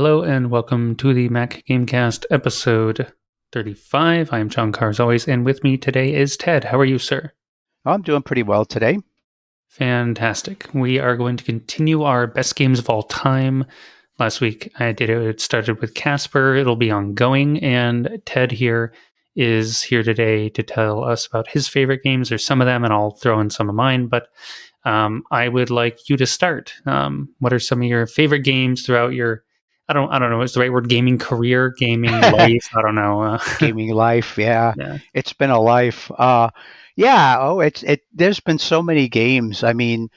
Hello and welcome to the Mac Gamecast episode 35. I'm John Carr as always, and with me today is Ted. How are you, sir? I'm doing pretty well today. Fantastic. We are going to continue our best games of all time. Last week I did it. It started with Casper. It'll be ongoing, and Ted here is here today to tell us about his favorite games or some of them, and I'll throw in some of mine. But I would like you to start. What are some of your favorite games throughout your I don't know. Is the right word gaming career, gaming life? I don't know. Gaming life, yeah. Yeah, It's been a life. Yeah, there's been so many games. I mean,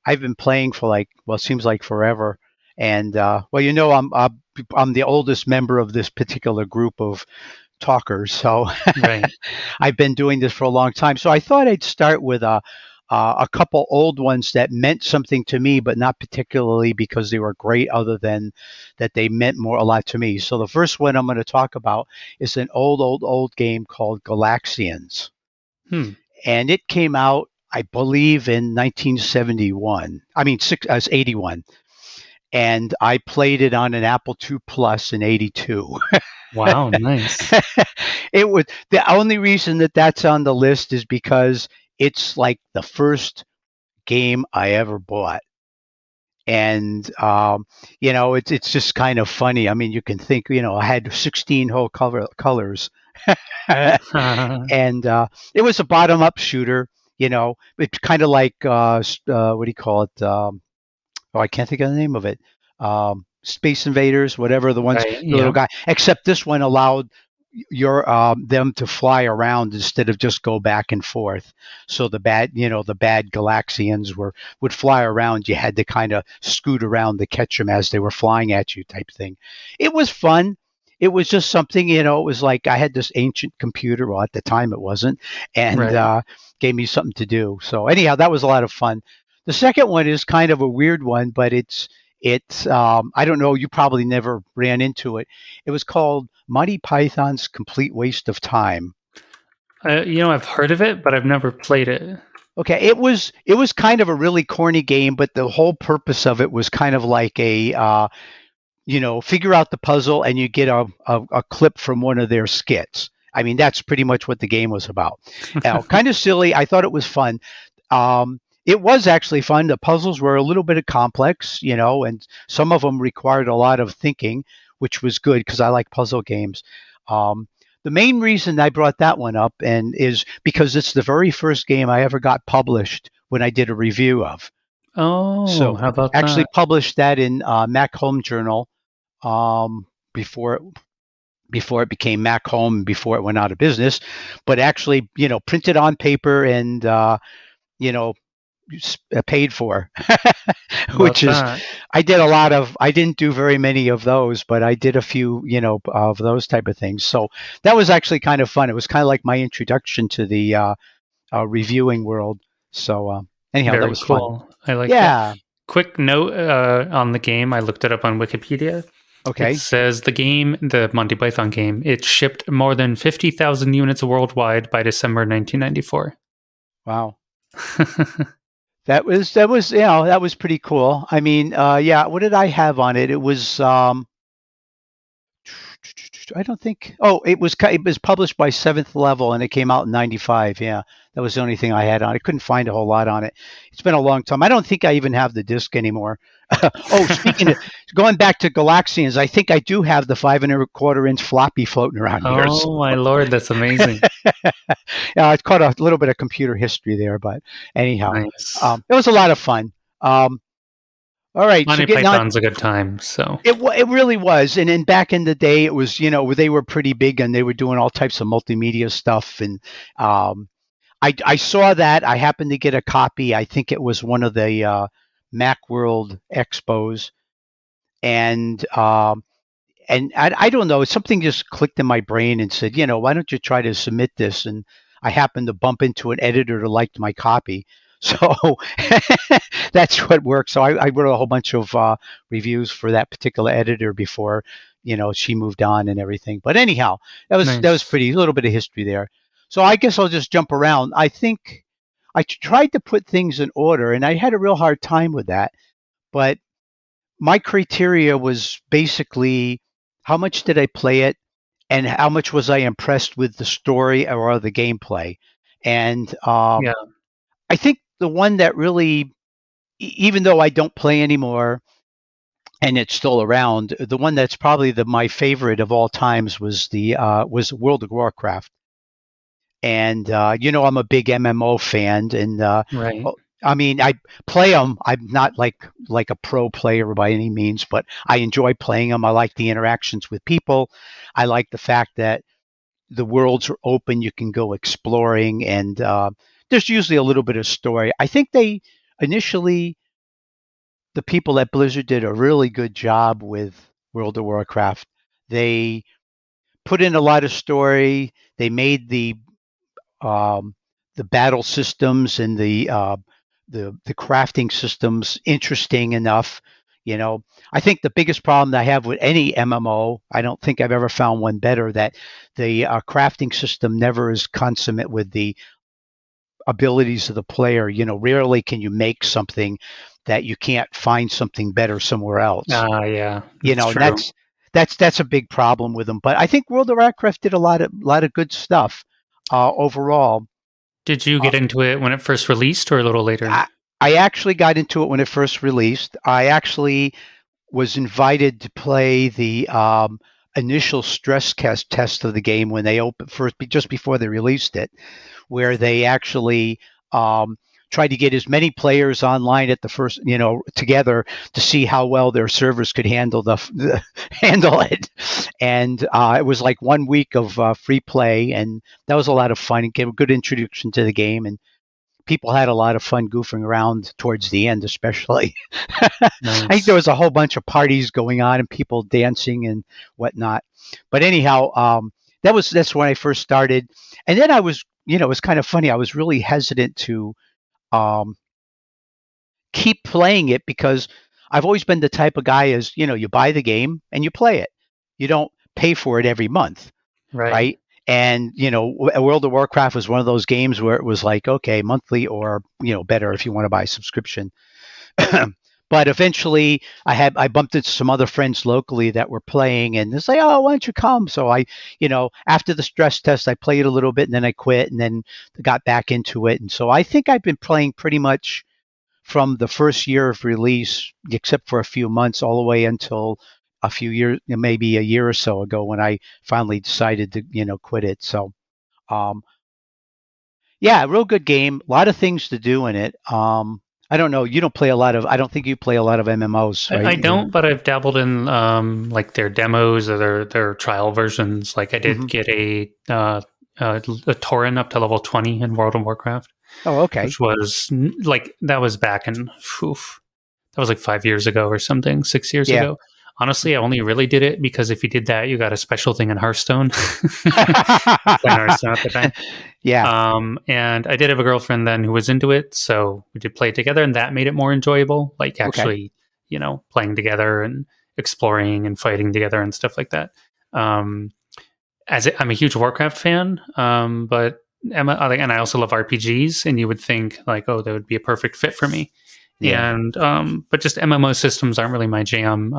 I've been playing for it seems like forever. And I'm the oldest member of this particular group of talkers, so right. I've been doing this for a long time. So I thought I'd start with a couple old ones that meant something to me, but not particularly because they were great, other than that they meant a lot to me. So the first one I'm going to talk about is an old game called Galaxians, Hmm. and it came out, I believe, in 1971. I mean, 81, and I played it on an Apple II Plus in '82. Wow. Nice. It was the only reason that that's on the list is because it's like the first game I ever bought. And it's just kind of funny. I mean, you can think, I had 16 whole colors, and it was a bottom up shooter. It's kind of like what do you call it? I can't think of the name of it. Space Invaders, whatever, Right. the little Yeah. guy. Except this one allowed your them to fly around instead of just go back and forth. So the bad Galaxians would fly around. You had to kind of scoot around to catch them as they were flying at you, type thing. It was fun. It was just something, it was like I had this ancient computer. Well, at the time it wasn't, and Right. gave me something to do. So anyhow, that was a lot of fun. The second one is kind of a weird one, but it's I don't know. You probably never ran into it. It was called Monty Python's Complete Waste of Time. I've heard of it, but I've never played it. Okay, it was kind of a really corny game, but the whole purpose of it was kind of like figure out the puzzle and you get a clip from one of their skits. I mean, that's pretty much what the game was about. Kind of silly. I thought it was fun. It was actually fun. The puzzles were a little bit complex, and some of them required a lot of thinking, which was good because I like puzzle games. Um, the main reason I brought that one up and is because it's the very first game I ever got published when I did a review of. Oh, So how about actually that? published that in Mac Home Journal before it became Mac Home, before it went out of business, but actually, printed on paper and you know paid for, How which about is that? I didn't do very many of those, but I did a few, of those type of things. So that was actually kind of fun. It was kind of like my introduction to the reviewing world. So anyhow, that Very was fun. cool. I like that. Yeah. Quick note on the game. I looked it up on Wikipedia. It Okay. says the Monty Python game, it shipped more than 50,000 units worldwide by December 1994. Wow. That was pretty cool. I mean, yeah. What did I have on it? It was I don't think. Oh, it was published by Seventh Level, and it came out in '95. Yeah, that was the only thing I had on. I couldn't find a whole lot on it. It's been a long time. I don't think I even have the disc anymore. Oh, speaking of going back to Galaxians, I think I do have the 5 1/4 inch floppy floating around here. So, Oh my lord, that's amazing. yeah, it's caught a little bit of computer history there, but anyhow, Nice. it was a lot of fun. All right, so Monty getting on. Python's a good time, so It really was, and then back in the day, it was, they were pretty big and they were doing all types of multimedia stuff, and I saw that. I happened to get a copy. I think it was one of the MacWorld expos, and I don't know, something just clicked in my brain and said, why don't you try to submit this? And I happened to bump into an editor who liked my copy. So that's what worked. So I wrote a whole bunch of reviews for that particular editor before, she moved on and everything. But anyhow, that was nice. pretty, a little bit of history there. So I guess I'll just jump around. I think I tried to put things in order, and I had a real hard time with that. But my criteria was basically how much did I play it and how much was I impressed with the story or the gameplay. And Yeah. I think the one that really, even though I don't play anymore and it's still around, the one that's probably my favorite of all times was the was World of Warcraft. And I'm a big MMO fan, and Right. oh, I mean, I play them. I'm not like a pro player by any means, but I enjoy playing them. I like the interactions with people. I like the fact that the worlds are open. You can go exploring, and there's usually a little bit of story. I think they initially the people at Blizzard did a really good job with World of Warcraft. They put in a lot of story. They made um, the battle systems and the crafting systems interesting enough. I think the biggest problem I have with any MMO, I don't think I've ever found one better, that the crafting system never is consummate with the abilities of the player. Rarely can you make something that you can't find something better somewhere else. Yeah, that's And true. that's a big problem with them. But I think World of Warcraft did a lot of good stuff overall. Did you Uh, get into it when it first released or a little later? I, I actually got into it when it first released. I actually was invited to play the initial stress test of the game when they opened first, just before they released it, where they actually um, tried to get as many players online at the first, together to see how well their servers could handle it. And it was like 1 week of free play, and that was a lot of fun. It gave a good introduction to the game, and people had a lot of fun goofing around towards the end, especially. I think there Nice. was a whole bunch of parties going on and people dancing and whatnot. But anyhow, that's when I first started, and then it was kind of funny. I was really hesitant to um, keep playing it because I've always been the type of guy as you buy the game and you play it. You don't pay for it every month, Right. right? And World of Warcraft was one of those games where it was like, okay, monthly or better if you want to buy a subscription. But eventually, I bumped into some other friends locally that were playing, and it's like, oh, why don't you come? So after the stress test, I played a little bit, and then I quit, and then got back into it. And so I think I've been playing pretty much from the first year of release, except for a few months, all the way until a few years, maybe a year or so ago, when I finally decided to quit it. So um, yeah, real good game. A lot of things to do in it. I don't know. You don't play a lot of. I don't think you play a lot of MMOs, right? I don't, but I've dabbled in like their demos or their trial versions. Like I did Mm-hmm. get a Tauren up to level 20 in World of Warcraft, Oh, okay. which was like that was back in oof, that was like 5 years ago or something, 6 years Yeah. ago. Honestly, I only really did it because if you did that, you got a special thing in Hearthstone. I was playing Hearthstone at the time. Yeah. And I did have a girlfriend then who was into it, so we did play together, and that made it more enjoyable. Like Okay. actually, playing together and exploring and fighting together and stuff like that. Um, I'm a huge Warcraft fan, but and I also love RPGs, and you would think like, oh, that would be a perfect fit for me. Yeah. And but just MMO systems aren't really my jam.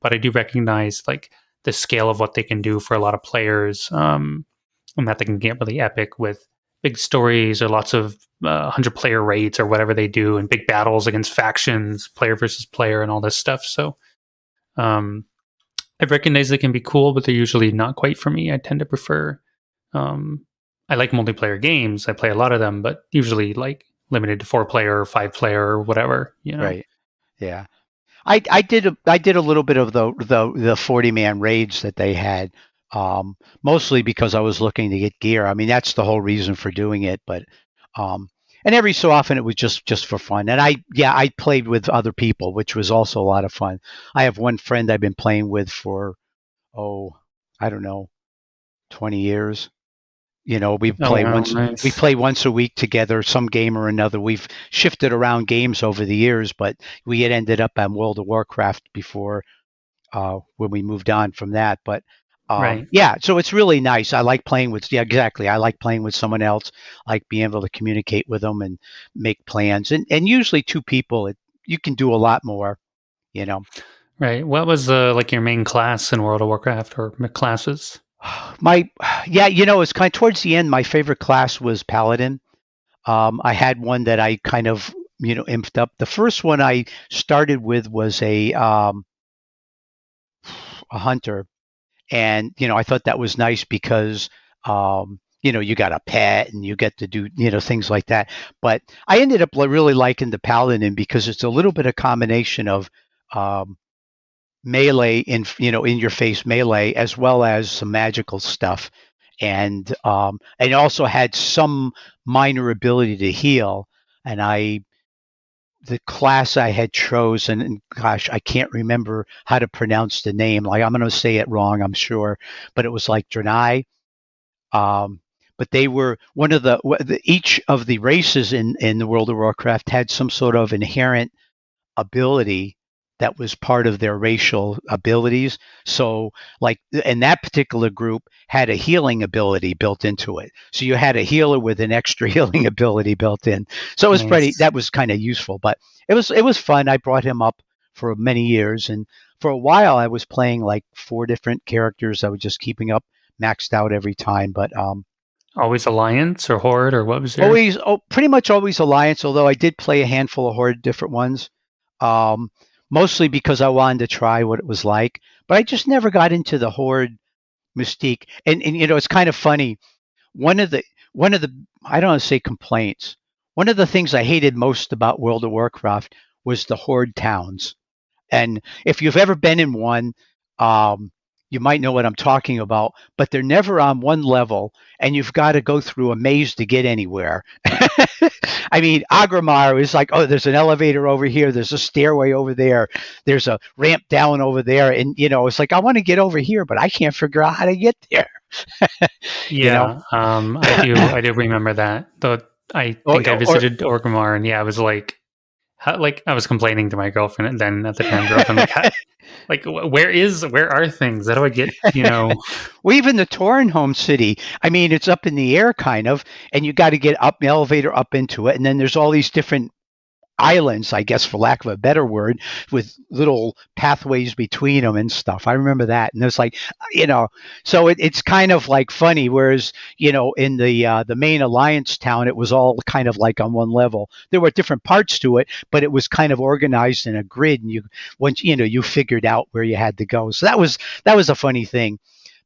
But I do recognize like the scale of what they can do for a lot of players. And that they can get really epic with big stories or lots of 100-player raids or whatever they do, and big battles against factions, player versus player, and all this stuff. So um, I recognize they can be cool, but they're usually not quite for me. I tend to prefer. Um, I like multiplayer games. I play a lot of them, but usually like limited to 4-player or 5-player or whatever. Right. Yeah. I did a little bit of the 40-man raids that they had, mostly because I was looking to get gear. I mean, that's the whole reason for doing it. But um, and every so often it was just for fun. And I played with other people, which was also a lot of fun. I have one friend I've been playing with for, oh, I don't know, 20 years. We Oh play wow, once we nice. play once a week together, some game or another. We've shifted around games over the years, but we had ended up on World of Warcraft before, when we moved on from that. But Right. yeah, so it's really nice. I like playing with, yeah, exactly. I like playing with someone else. I like being able to communicate with them and make plans. And usually two people, you can do a lot more. You know. Right. What was like your main class in World of Warcraft or classes? My yeah, it's kind of towards the end. My favorite class was Paladin. I had one that I kind of imped up. The first one I started with was a hunter, and I thought that was nice because you got a pet and you get to do things like that. But I ended up really liking the Paladin because it's a little bit of combination of um, melee in your face melee as well as some magical stuff, and also had some minor ability to heal. And I the class I had chosen, and gosh, I can't remember how to pronounce the name. Like I'm going to say it wrong, I'm sure, but it was like Draenei. Um, but they were one of each of the races in the World of Warcraft had some sort of inherent ability that was part of their racial abilities. So, like in that particular group, had a healing ability built into it. So you had a healer with an extra healing ability built in. So it was pretty. Nice. That was kind of useful, but it was fun. I brought him up for many years, and for a while I was playing like four different characters. I was just keeping up, maxed out every time, but Always Alliance or Horde or what was your? pretty much always Alliance, although I did play a handful of Horde different ones, um, mostly because I wanted to try what it was like. But I just never got into the Horde mystique. And it's kind of funny. One of the one of the I don't want to say complaints. One of the things I hated most about World of Warcraft was the Horde towns. And if you've ever been in one, um, you might know what I'm talking about, but they're never on one level, and you've got to go through a maze to get anywhere. I mean, Agramar is like, oh, there's an elevator over here, there's a stairway over there, there's a ramp down over there, and it's like I want to get over here, but I can't figure out how to get there. you know, Yeah, I do remember that. Though I or, think I or visited Orgrimmar, and yeah, I was like, like I was complaining to my girlfriend then at the time, girlfriend, like, like where are things? How do I get? well, even the Torren home city, I mean, it's up in the air kind of, and you got to get up the elevator up into it, and then there's all these different islands, I guess, for lack of a better word, with little pathways between them and stuff. I remember that, and it's like, you know, so it's kind of like funny. Whereas, in the main alliance town, it was all kind of like on one level. There were different parts to it, but it was kind of organized in a grid, and once you figured out where you had to go. So that was a funny thing.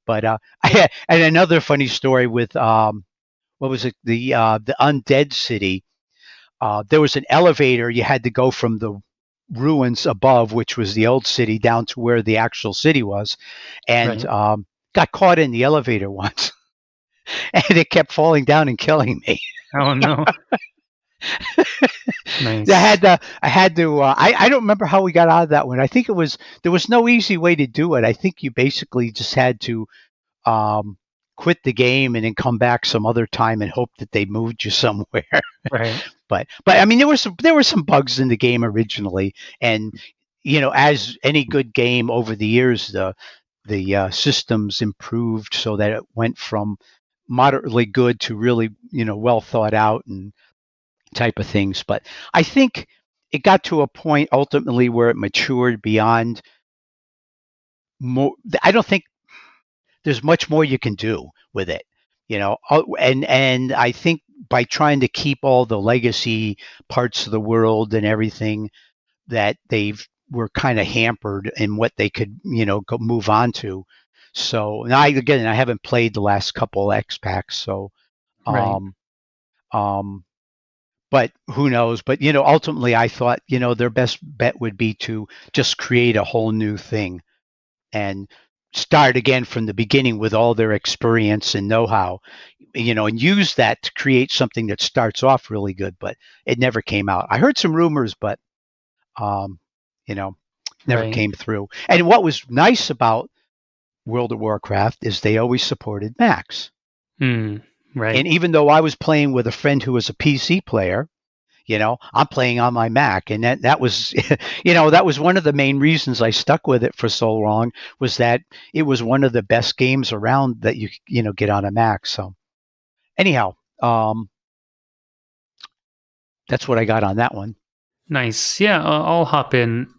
But and another funny story with what was it, the undead city. There was an elevator. You had to go from the ruins above, which was the old city, down to where the actual city was, and Right. got caught in the elevator once, and it kept falling down and killing me. Oh no. I Nice. had to. I had to. I don't remember how we got out of that one. I think there was no easy way to do it. I think you basically just had to um, quit the game and then come back some other time and hope that they moved you somewhere. Right. But I mean, there were some bugs in the game originally, and as any good game over the years, the systems improved so that it went from moderately good to really well thought out and type of things. But I think it got to a point ultimately where it matured beyond more. I don't think there's much more you can do with it. And I think by trying to keep all the legacy parts of the world and everything, that they've were kind of hampered in what they could go move on to. So now I haven't played the last couple X packs, so Right. um um but who knows? But ultimately I thought their best bet would be to just create a whole new thing and start again from the beginning with all their experience and know-how, and use that to create something that starts off really good. But it never came out. I heard some rumors, but um, you know, never Right. came through. And what was nice about World of Warcraft is they always supported Macs. Mm, And right. even though I was playing with a friend who was a PC player, I'm playing on my Mac, and that was, that was one of the main reasons I stuck with it for so long, was that it was one of the best games around that you get on a Mac. So anyhow, that's what I got on that one. Nice. Yeah, I'll hop in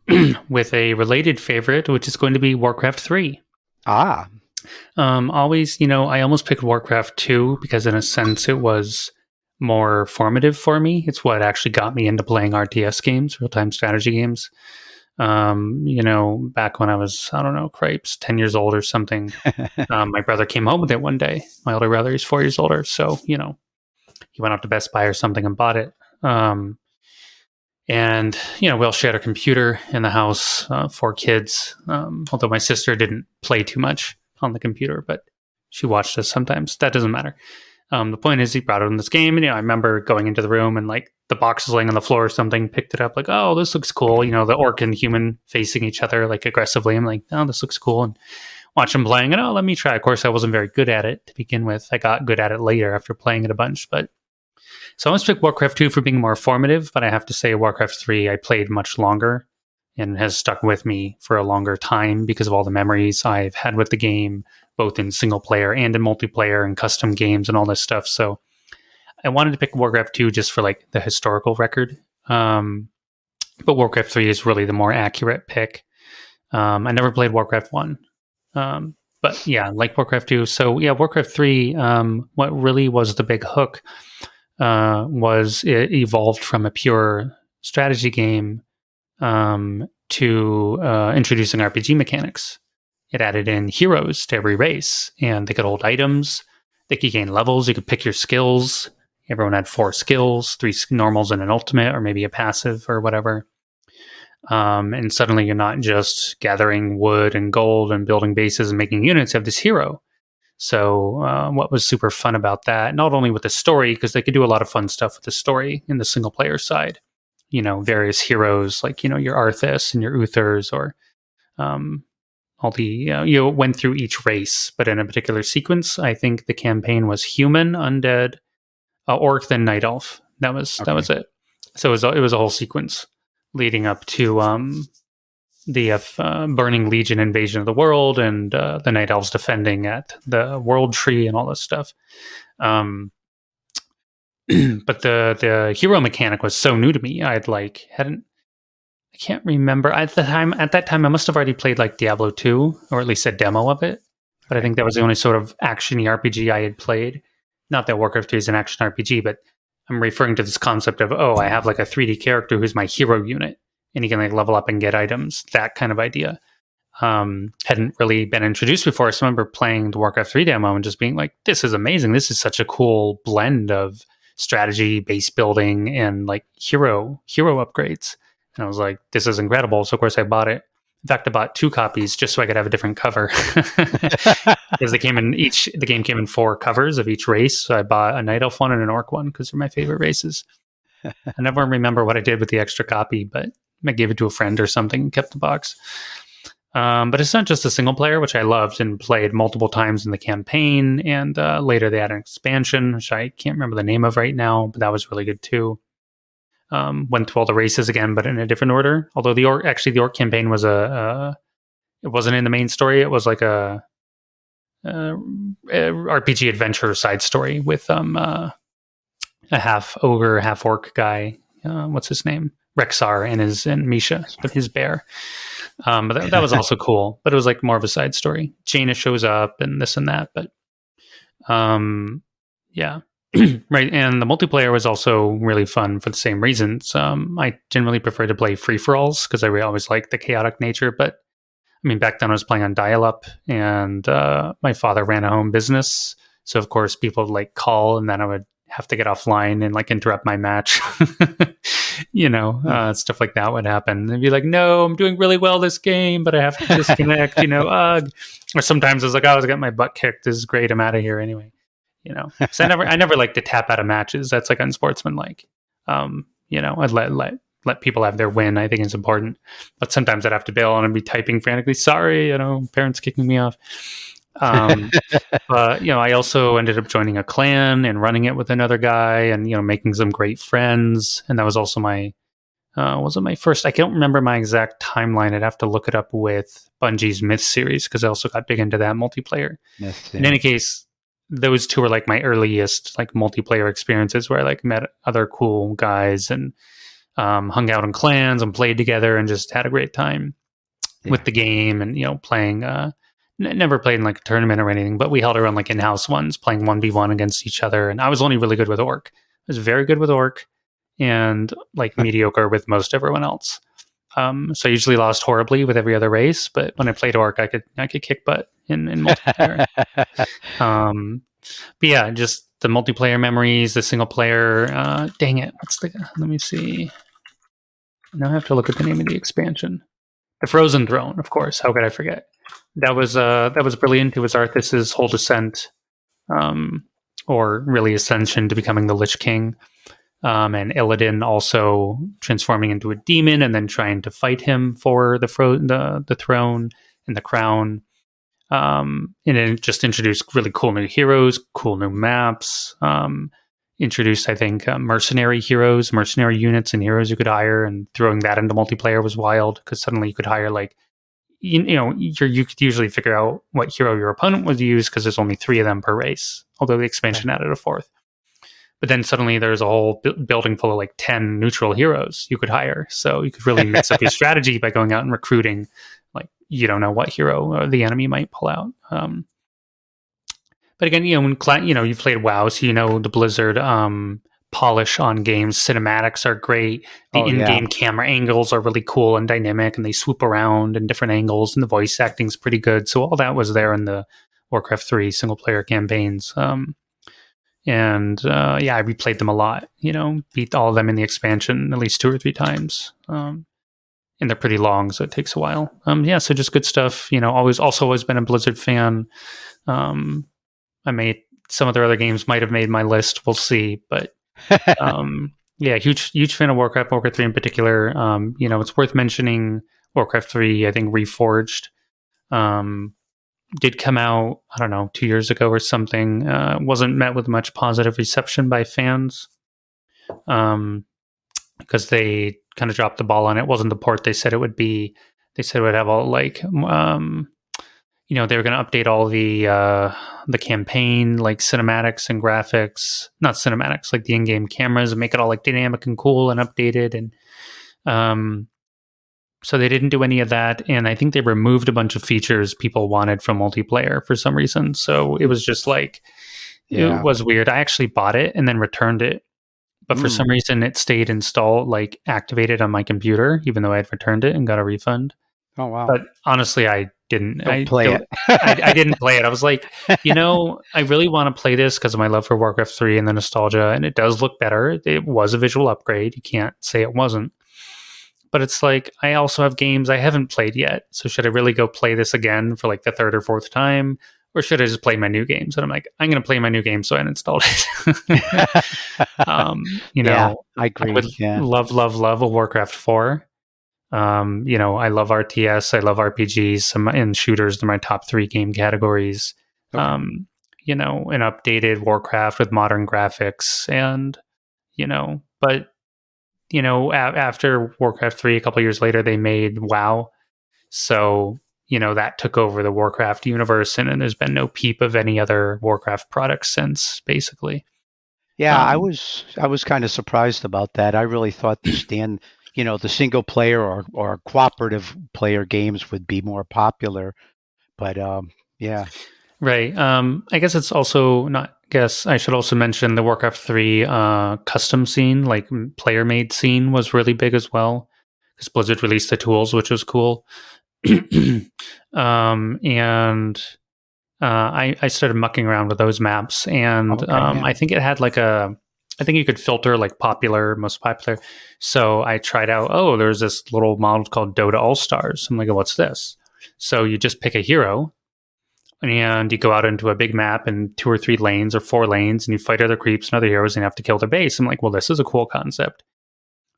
with a related favorite, which is going to be Warcraft 3. Ah, Always, I almost picked Warcraft 2 because, in a sense, it was more formative for me. It's what actually got me into playing RTS games, real time strategy games. Back when I was, I don't know, cripes, 10 years old or something. My brother came home with it one day. My older brother is 4 years older. So, he went out to Best Buy or something and bought it. And, we all shared a computer in the house, 4 kids. Although my sister didn't play too much on the computer, but she watched us sometimes. That doesn't matter. The point is, he brought it in this game, and I remember going into the room and like the box was laying on the floor or something, picked it up, like, oh, this looks cool. The orc and human facing each other like aggressively. I'm like, oh, this looks cool, and watch them playing, and oh, let me try. Of course, I wasn't very good at it to begin with. I got good at it later after playing it a bunch, but so I almost pick Warcraft 2 for being more formative, but I have to say Warcraft 3 I played much longer and has stuck with me for a longer time because of all the memories I've had with the game, both in single player and in multiplayer and custom games and all this stuff. So I wanted to pick Warcraft 2 just for like the historical record. But Warcraft 3 is really the more accurate pick. I never played Warcraft 1. But yeah, like Warcraft 2. So yeah, Warcraft 3, what really was the big hook was it evolved from a pure strategy game to introducing RPG mechanics. It added in heroes to every race, and they could hold items. They could gain levels. You could pick your skills. Everyone had 4 skills, 3 normals and an ultimate, or maybe a passive or whatever. And suddenly you're not just gathering wood and gold and building bases and making units. You have this hero. So what was super fun about that, not only with the story, because they could do a lot of fun stuff with the story in the single player side, various heroes like, your Arthas and your Uthers or all the, went through each race, but in a particular sequence. I think the campaign was human, undead, orc, then night elf. That was okay. it. So it was a whole sequence leading up to the Burning Legion invasion of the world and the Night Elves defending at the World Tree and all this stuff. But the hero mechanic was so new to me. I can't remember at the time. At that time, I must have already played like Diablo 2, or at least a demo of it. But I Okay. think that was the only sort of action-y RPG I had played. Not that Warcraft 3 is an action RPG, but I'm referring to this concept of, oh, I have like a 3D character who's my hero unit, and he can like level up and get items. That kind of idea hadn't really been introduced before. So I remember playing the Warcraft 3 demo and just being like, this is amazing. This is such a cool blend of strategy, base building, and like hero upgrades. And I was like, this is incredible. So of course I bought it. In fact, I bought 2 copies just so I could have a different cover. Because the game came in 4 covers of each race. So I bought a Night Elf one and an Orc one because they're my favorite races. I never remember what I did with the extra copy, but I gave it to a friend or something and kept the box. But it's not just a single player, which I loved and played multiple times in the campaign. And later they had an expansion, which I can't remember the name of right now, but that was really good too. Went through all the races again, but in a different order. Although the orc campaign was it wasn't in the main story. It was like a RPG adventure side story with a half ogre, half orc guy. What's his name? Rexar and Misha, but his bear. But that was also cool. But it was like more of a side story. Jaina shows up and this and that. But yeah, right. And the multiplayer was also really fun for the same reasons. I generally prefer to play free for alls because I always like the chaotic nature. But I mean, back then I was playing on dial up, and my father ran a home business, so of course people would like call, and then I would have to get offline and like interrupt my match. Stuff like that would happen. They'd be like, "No, I'm doing really well this game, but I have to disconnect." Ugh. Or sometimes I was like, "Oh, I was getting my butt kicked. This is great. I'm out of here anyway." So I never like to tap out of matches. That's like unsportsmanlike. I'd let people have their win. I think is important. But sometimes I'd have to bail and I'd be typing frantically. Sorry, parents kicking me off. Um, but I also ended up joining a clan and running it with another guy, and making some great friends. And that was also my wasn't my first. I can't remember my exact timeline. I'd have to look it up with Bungie's Myth series because I also got big into that multiplayer. In any case, those 2 were like my earliest like multiplayer experiences where I like met other cool guys and hung out in clans and played together and just had a great time with Yeah. the game and playing. Never played in like a tournament or anything, but we held our own like in-house ones, playing 1v1 against each other. And I was only really good with orc. I was very good with orc and like mediocre with most everyone else. So I usually lost horribly with every other race, but when I played orc, I could kick butt in multiplayer. Um, but yeah, just the multiplayer memories, the single player. Dang it, what's the? Let me see. Now I have to look at the name of the expansion. The Frozen Throne, of course. How could I forget? That was brilliant. It was Arthas's whole descent, um, or really ascension to becoming the Lich King, and Illidan also transforming into a demon and then trying to fight him for the throne and the crown. And it just introduced really cool new heroes, cool new maps. Introduced, I think, mercenary heroes, mercenary units, and heroes you could hire. And throwing that into multiplayer was wild because suddenly you could hire like you could usually figure out what hero your opponent would use because there's only 3 of them per race. Although the Right. expansion added a 4th. But then suddenly there's a whole building full of like 10 neutral heroes you could hire. So you could really mix up your strategy by going out and recruiting. Like you don't know what hero the enemy might pull out. But again, when you've played WoW, so the Blizzard polish on games. Cinematics are great. The Oh yeah. in-game camera angles are really cool and dynamic, and they swoop around in different angles, and the voice acting's pretty good. So all that was there in the Warcraft 3 single-player campaigns. And yeah, I replayed them a lot. Beat all of them in the expansion at least 2 or 3 times. And they're pretty long, so it takes a while. Yeah, so just good stuff. Always been a Blizzard fan. Um, I made some of their other games might have made my list. We'll see, but yeah, huge fan of Warcraft 3 in particular. It's worth mentioning Warcraft 3. I think Reforged did come out. I don't know 2 years ago or something. Wasn't met with much positive reception by fans because they kind of dropped the ball on it. It wasn't the port they said it would be. They said it would have all like they were going to update all the campaign like cinematics and graphics, not cinematics, like the in-game cameras, and make it all like dynamic and cool and updated. And so they didn't do any of that, and I think they removed a bunch of features people wanted from multiplayer for some reason. So it was just like it Yeah. was weird. I actually bought it and then returned it, but for Mm. some reason it stayed installed, like activated on my computer, even though I had returned it and got a refund. Oh wow. But honestly, I didn't. Don't I play don't. it. I didn't play it. I was like, I really want to play this because of my love for Warcraft 3 and the nostalgia, and it does look better. It was a visual upgrade. You can't say it wasn't. But it's like I also have games I haven't played yet. So should I really go play this again for like the 3rd or 4th time, or should I just play my new games? And I'm like, I'm going to play my new game, so I uninstalled it. Yeah, I I would agree. Yeah. love, love, love a Warcraft 4. I love RTS. I love RPGs and shooters. They're my top 3 game categories. Okay. Um, an updated Warcraft with modern graphics, and but after Warcraft 3, a couple years later, they made WoW. So that took over the Warcraft universe, and there's been no peep of any other Warcraft products since, basically. Yeah, I Um, was I was kind of surprised about that. I really thought the single player or cooperative player games would be more popular, but yeah. Right. I guess it's also not. Guess I should also mention the Warcraft 3 custom scene, like player made scene, was really big as well because Blizzard released the tools, which was cool. And I started mucking around with those maps, Oh, and okay, yeah. I think it had like I think you could filter like popular, most popular. So I tried out. Oh, there's this little model called Dota All Stars. I'm like, oh, what's this? So you just pick a hero and you go out into a big map and 2 or 3 lanes or 4 lanes, and you fight other creeps and other heroes, and you have to kill their base. I'm like, well, this is a cool concept.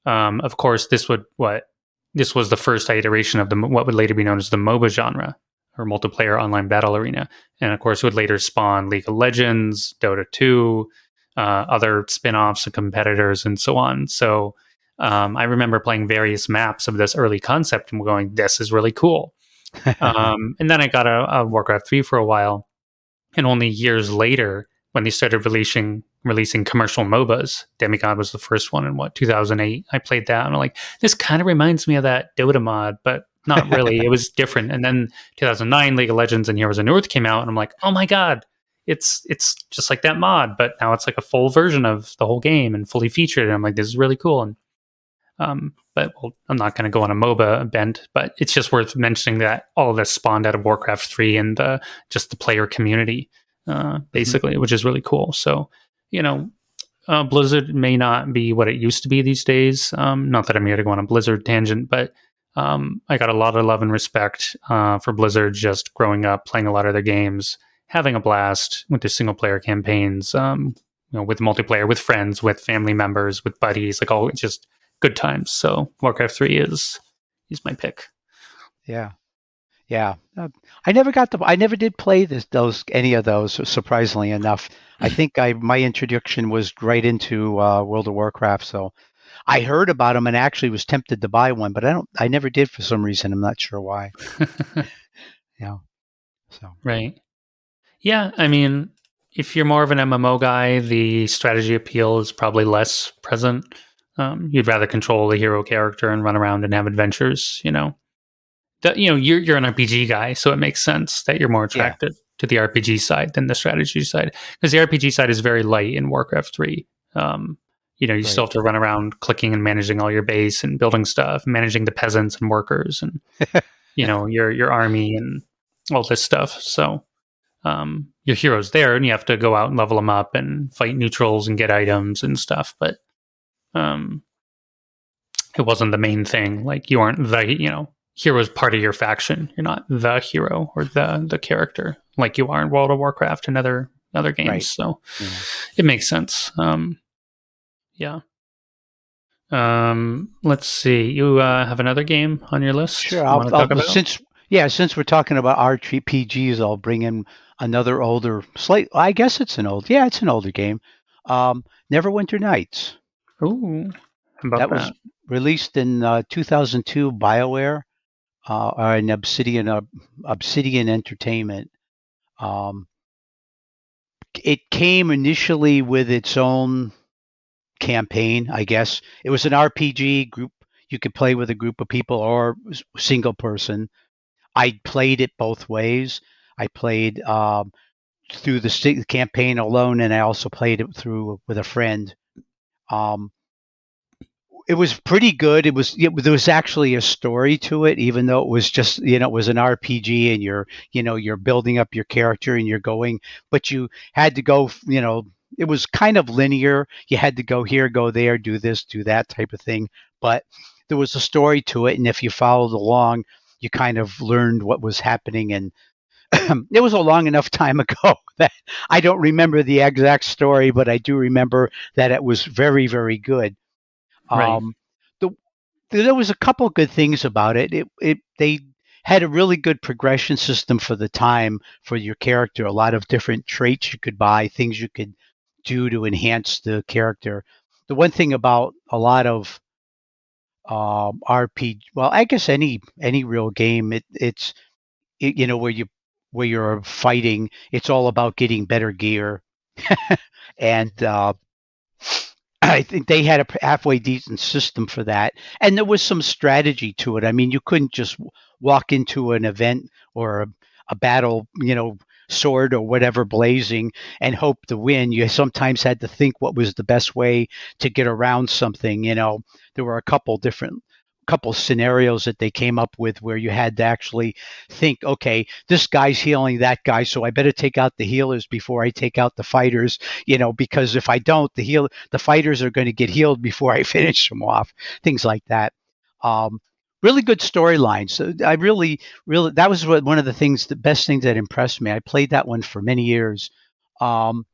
Of course, this was the first iteration of what would later be known as the MOBA genre, or multiplayer online battle arena, and of course would later spawn League of Legends, Dota 2, other spin-offs and competitors, and so on. So I remember playing various maps of this early concept and going, this is really cool. And then I got a Warcraft 3 for a while. And only years later, when they started releasing commercial MOBAs. Demigod was the first one in what 2008. I played that and I'm like, this kind of reminds me of that Dota mod, but not really. It was different. And then 2009, League of Legends and Heroes of North came out, and I'm like, oh my god, it's just like that mod, but now it's like a full version of the whole game and fully featured. And I'm like, this is really cool. And but well, I'm not going to go on a MOBA bent, but it's just worth mentioning that all of this spawned out of Warcraft 3 and just the player community, Mhm. basically, which is really cool. So, you know, Blizzard may not be what it used to be these days. Not that I'm here to go on a Blizzard tangent, but I got a lot of love and respect for Blizzard just growing up, playing a lot of their games, having a blast with their single player campaigns, with multiplayer, with friends, with family members, with buddies, like all just good times. So Warcraft 3 is my pick. Yeah. Yeah. I never did play those any of those. Surprisingly enough, I think my introduction was right into World of Warcraft. So I heard about them and actually was tempted to buy one, but I never did for some reason. I'm not sure why. Yeah. So Right. Yeah, I mean, if you're more of an MMO guy, the strategy appeal is probably less present. You'd rather control the hero character and run around and have adventures. You're an RPG guy, so it makes sense that you're more yeah. attracted to the RPG side than the strategy side, because the RPG side is very light in Warcraft 3. Um, you still Right. have to run around clicking and managing all your base and building stuff, managing the peasants and workers, and your army and all this stuff. So your hero's there, and you have to go out and level them up and fight neutrals and get items and stuff. But um, it wasn't the main thing. Like you aren't the hero's part of your faction. You're not the hero or the character like you are in World of Warcraft and other games. Right. So Yeah. it makes sense. Yeah. Let's see. You have another game on your list Sure. you want to talk about? Since we're talking about RPGs, I'll bring in another older, I guess it's an old. Yeah, it's an older game. Neverwinter Nights. Ooh, how about That was that? released in 2002. BioWare, an Obsidian Entertainment. Um, it came initially with its own campaign, I guess. It was an RPG group. You could play with a group of people or single person. I played it both ways. I played through the campaign alone, and I also played it through with a friend. Um, it was pretty good. There was actually a story to it, even though it was just it was an RPG, and you're building up your character and you're going, but you had to go. It was kind of linear. You had to go here, go there, do this, do that type of thing. But there was a story to it, and if you followed along, you kind of learned what was happening. And it was a long enough time ago that I don't remember the exact story, but I do remember that it was very, very good. Right. Um, the, there was a couple good things about it. They had a really good progression system for the time for your character. A lot of different traits you could buy, things you could do to enhance the character. The one thing about a lot of RPG, well, I guess any real game, where you're fighting, it's all about getting better gear, and I think they had a halfway decent system for that, and there was some strategy to it. I mean, you couldn't just walk into an event or a battle, sword or whatever blazing and hope to win. You sometimes had to think what was the best way to get around something. There were a couple scenarios that they came up with where you had to actually think, okay, this guy's healing that guy, so I better take out the healers before I take out the fighters, because if I don't, the fighters are going to get healed before I finish them off, things like that. Um, Really good storylines. So I really, that was one of the best things that impressed me. I played that one for many years. Um,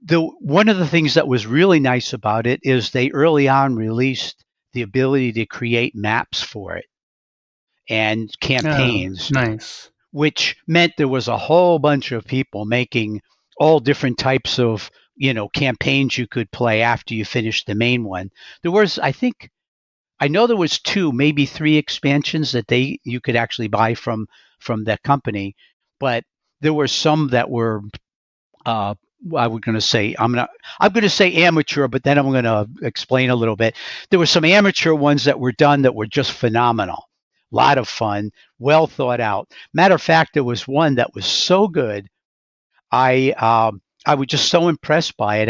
the One of the things that was really nice about it is they early on released the ability to create maps for it and Oh, campaigns, nice. which meant there was a whole bunch of people making all different types of campaigns you could play after you finished the main one. I know there was two, maybe three expansions that they you could actually buy from that company, but there were some that were I was going to say I'm going to say amateur, but then I'm going to explain a little bit. There were some amateur ones that were done that were just phenomenal. A lot of fun, well thought out. Matter of fact, there was one that was so good. I was just so impressed by it.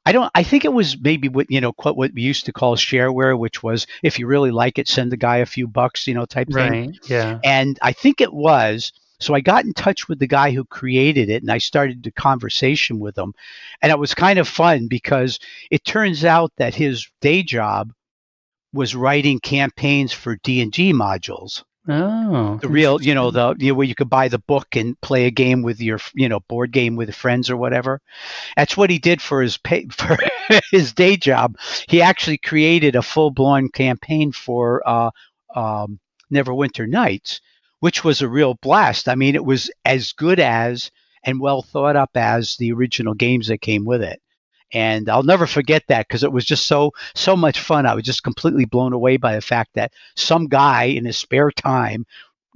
I don't. I think it was maybe what we used to call shareware, which was if you really like it, send the guy a few bucks, type thing. Right. Yeah. And I think it was. So I got in touch with the guy who created it and I started the conversation with him. And it was kind of fun because it turns out that his day job was writing campaigns for D&G modules. Oh, The real, interesting. where you could buy the book and play a game with your, board game with friends or whatever. That's what he did for his for his day job. He actually created a full blown campaign for um, Neverwinter Nights, which was a real blast. I mean, it was as good as and well thought up as the original games that came with it. And I'll never forget that because it was just so much fun. I was just completely blown away by the fact that some guy in his spare time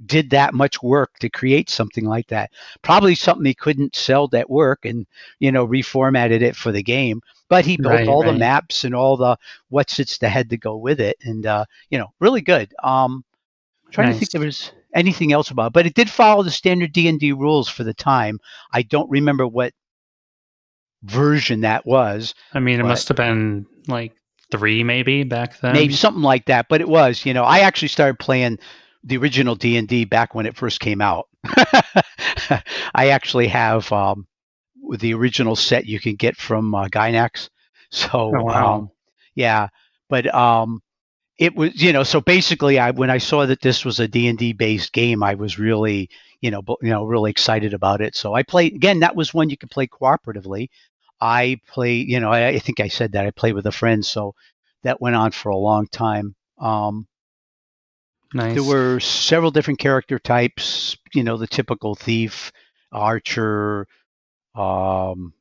did that much work to create something like that. Probably something he couldn't sell at work and, reformatted it for the game. But he built Right. all the Right. maps and all the what's it's the head to go with it. And, really good. Trying to think Nice. there was anything else about it, but it did follow the standard D&D rules for the time. I don't remember what version that was, I mean, it but must have been like three maybe back maybe then. something like that. But it was, I actually started playing the original D&D back when it first came out. I actually have the original set you can get from Gynax. Oh So wow. yeah, but it was so basically when I saw that this was a D&D based game, I was really really excited about it. So I played again. That was one you could play cooperatively. I play, I think I said that I played with a friend, so that went on for a long time. There Nice. were several different character types, the typical thief, archer, um,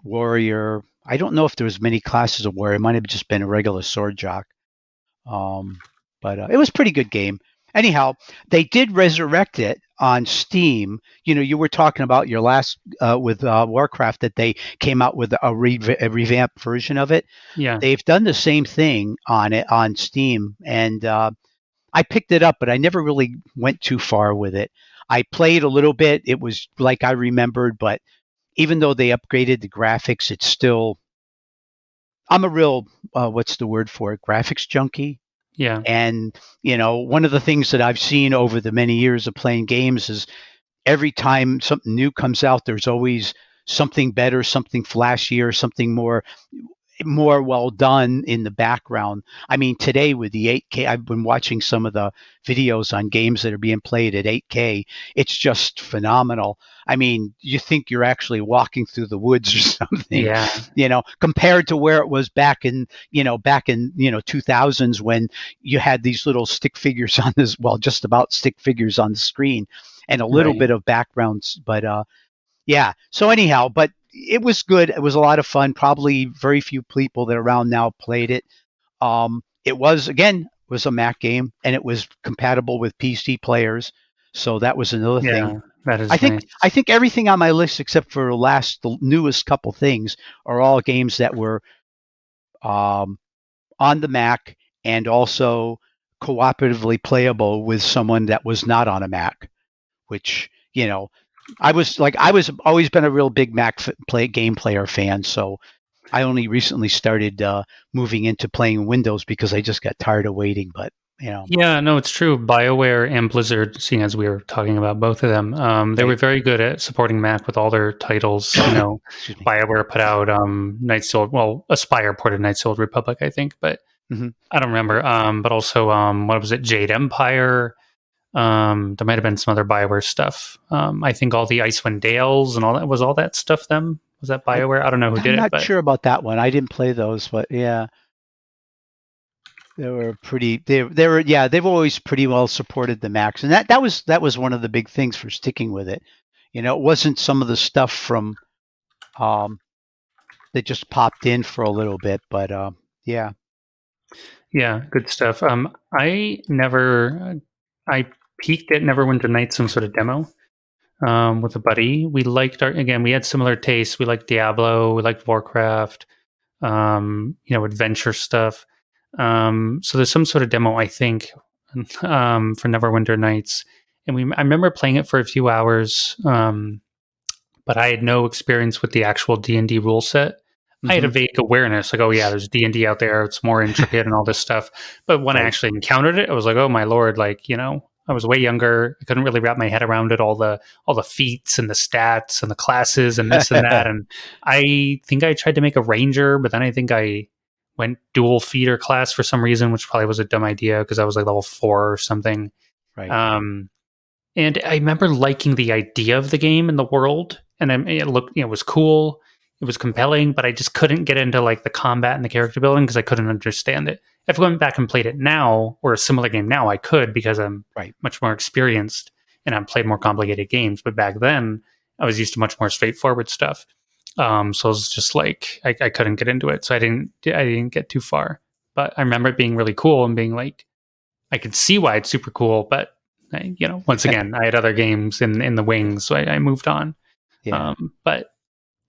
warrior. I don't know if there was many classes of warrior. It might have just been a regular sword jock. Um, but it was a pretty good game. Anyhow, they did resurrect it on Steam. You were talking about your last with Warcraft that they came out with a revamped version of it. Yeah. They've done the same thing on it on Steam, and I picked it up, but I never really went too far with it. I played a little bit. It was like I remembered, but even though they upgraded the graphics, it's still. I'm a real what's the word for it? Graphics junkie. Yeah. And, one of the things that I've seen over the many years of playing games is every time something new comes out, there's always something better, something flashier, something more well done in the background. I mean, today with the 8K, I've been watching some of the videos on games that are being played at 8K. It's just phenomenal. I mean, you think you're actually walking through the woods or something, Yeah. compared to where it was back in 2000s when you had these little stick figures on this, well, just about stick figures on the screen and a little Right. bit of backgrounds, but yeah. So anyhow, but it was good. It was a lot of fun. Probably very few people that are around now played it. It was again was a Mac game, and it was compatible with PC players. So that was another thing. Yeah. That I is think nice. I think everything on my list except for the newest couple things are all games that were um, on the Mac and also cooperatively playable with someone that was not on a Mac, which I was always been a real big game player fan, so I only recently started moving into playing Windows because I just got tired of waiting. But Yeah, no, it's true. BioWare and Blizzard, seeing as we were talking about both of them, they were right, very good at supporting Mac with all their titles. You know, excuse me. BioWare put out Knights of Aspire ported Knights of the Old Republic, I think, but Hmm. I don't remember. But also, what was it? Jade Empire. There might have been some other BioWare stuff. I think all the Icewind Dales and all that was all that stuff. Them was that I BioWare? I don't know who I'm did it, not but sure about that one. I didn't play those, but yeah, they were pretty. They were yeah. They've always pretty well supported the Macs, and that was one of the big things for sticking with it. It wasn't some of the stuff from um, that just popped in for a little bit, but yeah. yeah, good stuff. I never, I peaked at Neverwinter Nights, some sort of demo. with a buddy. We liked again. We had similar tastes. We liked Diablo. We liked Warcraft. Adventure stuff. So there's some sort of demo, I think, for Neverwinter Nights, and I remember playing it for a few hours. But I had no experience with the actual D&D rule set. I had a Hmm. vague awareness, like, oh yeah, there's D&D out there. It's more intricate and all this stuff. But when I Right. actually encountered it, I was like, oh my lord, like, I was way younger. I couldn't really wrap my head around it, all the feats and the stats and the classes and this and that. And I think I tried to make a ranger, but then I think I went dual feeder class for some reason, which probably was a dumb idea because I was like level 4 or something. Right. Um, and I remember liking the idea of the game and the world, and it looked, it was cool, it was compelling, but I just couldn't get into like the combat and the character building because I couldn't understand it. If I went back and played it now, or a similar game now, I could because I'm Right. much more experienced and I've played more complicated games. But back then, I was used to much more straightforward stuff. So it was just like I couldn't get into it, so I didn't get too far. But I remember it being really cool and being like, I could see why it's super cool, but once again, I had other games in the wings, so I moved on. Yeah. But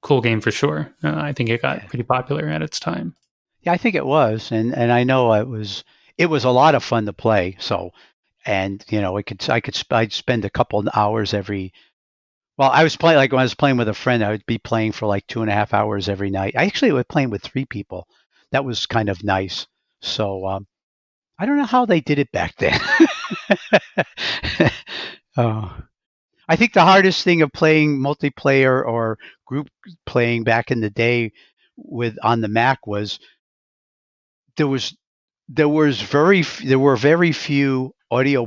cool game for sure. I think it got Yeah. pretty popular at its time. Yeah, I think it was, and I know it was a lot of fun to play. So, and I'd spend a couple of hours every. Well, I was playing like when I was playing with a friend, I would be playing for like 2.5 hours every night. I actually was playing with 3 people. That was kind of nice. So I don't know how they did it back then. Oh. I think the hardest thing of playing multiplayer or group playing back in the day with on the Mac was there was there were very few audio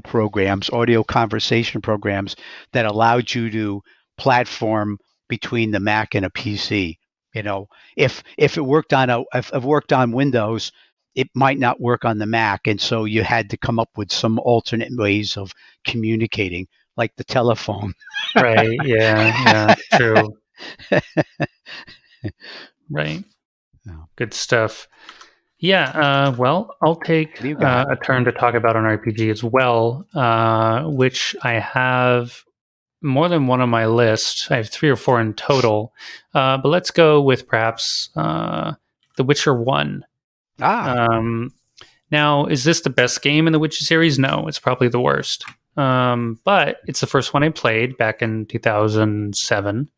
conversation programs that allowed you to platform between the Mac and a PC. You know, if it worked on Windows, it might not work on the Mac, and so you had to come up with some alternate ways of communicating, like the telephone. Right. Yeah. Yeah. True. Right. Oh, Good stuff. Yeah. Well, I'll take what do you got? a turn to talk about an RPG as well, which I have more than one on my list. I have 3 or 4 in total. But let's go with perhaps The Witcher 1. Ah, Um, Now, is this the best game in the Witcher series? No, it's probably the worst. But it's the first one I played back in 2007.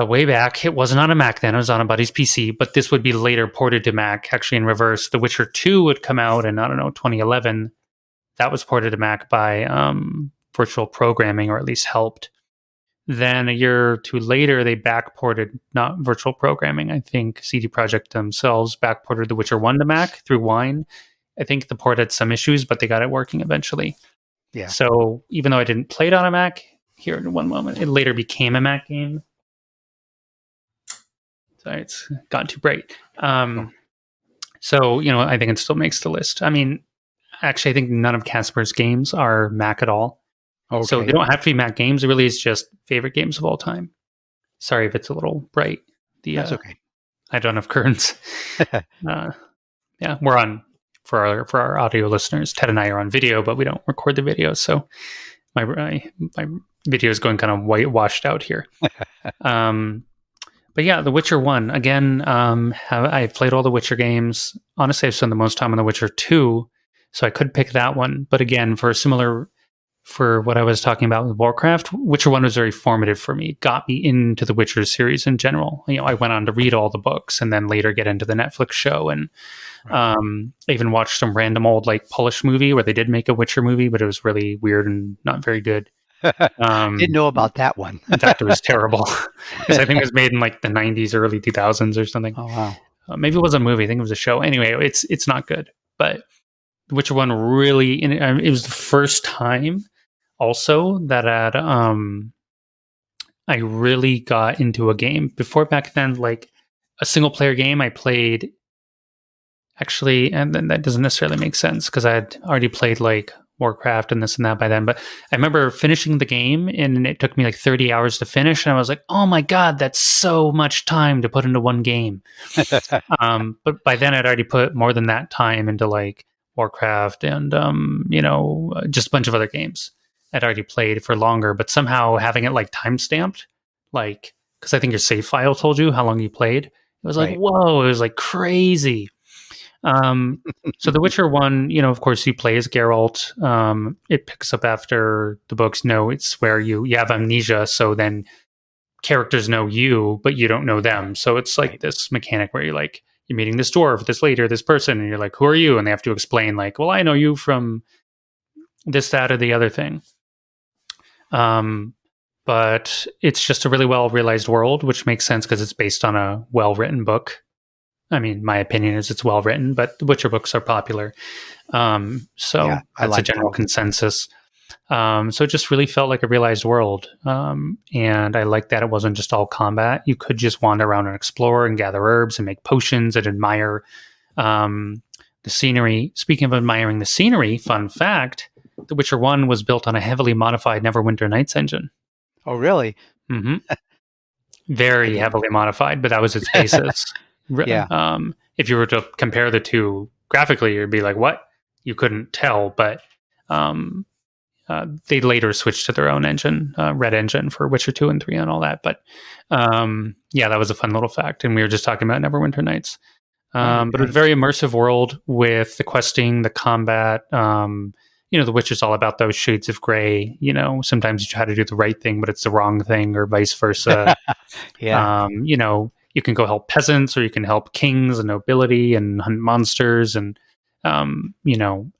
Way back. It wasn't on a Mac then, it was on a buddy's PC, but this would be later ported to Mac, actually in reverse. The Witcher 2 would come out in, I don't know, 2011. That was ported to Mac by virtual programming, or at least helped. Then a year or two later, they backported, not virtual programming. I think CD Projekt themselves backported The Witcher 1 to Mac through Wine. I think the port had some issues, but they got it working eventually. yeah. So even though I didn't play it on a Mac, here in one moment, it later became a Mac game. Sorry, it's gotten too bright. Oh, So, I think it still makes the list. I mean, actually, I think none of Casper's games are Mac at all. So they okay, don't have to be Mac games. It really is just favorite games of all time. Sorry if it's a little bright. The that's okay. I don't have curtains. Uh, yeah, we're on for our audio listeners. Ted and I are on video, but we don't record the video, so my video is going kind of whitewashed out here. Um, but yeah, The Witcher 1 again. I've played all the Witcher games. Honestly, I've spent the most time on The Witcher 2, so I could pick that one. But again, for what I was talking about with Warcraft, Witcher 1 was very formative for me. It got me into the Witcher series in general. I went on to read all the books and then later get into the Netflix show. And Right. I even watched some random old like Polish movie where they did make a Witcher movie, but it was really weird and not very good. Didn't Um, know about that one. in fact, it was terrible because I think it was made in like the 90s, early 2000s or something. Oh wow. Maybe it was a movie. I think it was a show. Anyway, it's not good. But The Witcher 1 really, it was the first time also that I really got into a game. Before back then, like a single player game I played actually, and then that doesn't necessarily make sense because I had already played like Warcraft and this and that by then. But I remember finishing the game and it took me like 30 hours to finish. And I was like, oh my God, that's so much time to put into one game. But by then I'd already put more than that time into like Warcraft and, just a bunch of other games. I'd already played for longer, but somehow having it like time stamped, like because I think your save file told you how long you played. It was like Right. whoa, it was like crazy. Um, so The Witcher One, of course, you play as Geralt. It picks up after the books. No, it's where you have amnesia, so then characters know you, but you don't know them. So it's like Right. this mechanic where you're meeting this dwarf, this lady, or this person, and you're like, who are you? And they have to explain, like, well, I know you from this, that, or the other thing. Um, but it's just a really well realized world, which makes sense because it's based on a well written book. I mean, my opinion is it's well written, but the Witcher books are popular. Yeah, So I that's a like general both. consensus. So it just really felt like a realized world. And I like that it wasn't just all combat. You could just wander around and explore and gather herbs and make potions and admire the scenery. Speaking of admiring the scenery, fun fact The Witcher 1 was built on a heavily modified Neverwinter Nights engine. Oh, really? Hmm. I Very didn't. heavily modified, but that was its basis. Yeah. If you were to compare the two graphically, you'd be like, what? You couldn't tell, but um, they later switched to their own engine, Red Engine for Witcher 2 and 3 and all that. But yeah, that was a fun little fact. And we were just talking about Neverwinter Nights. Oh, But it was a okay. very immersive world with the questing, the combat. The Witcher's all about those shades of gray. Sometimes you try to do the right thing, but it's the wrong thing, or vice versa. Yeah. You can go help peasants or you can help kings and nobility and hunt monsters. And, I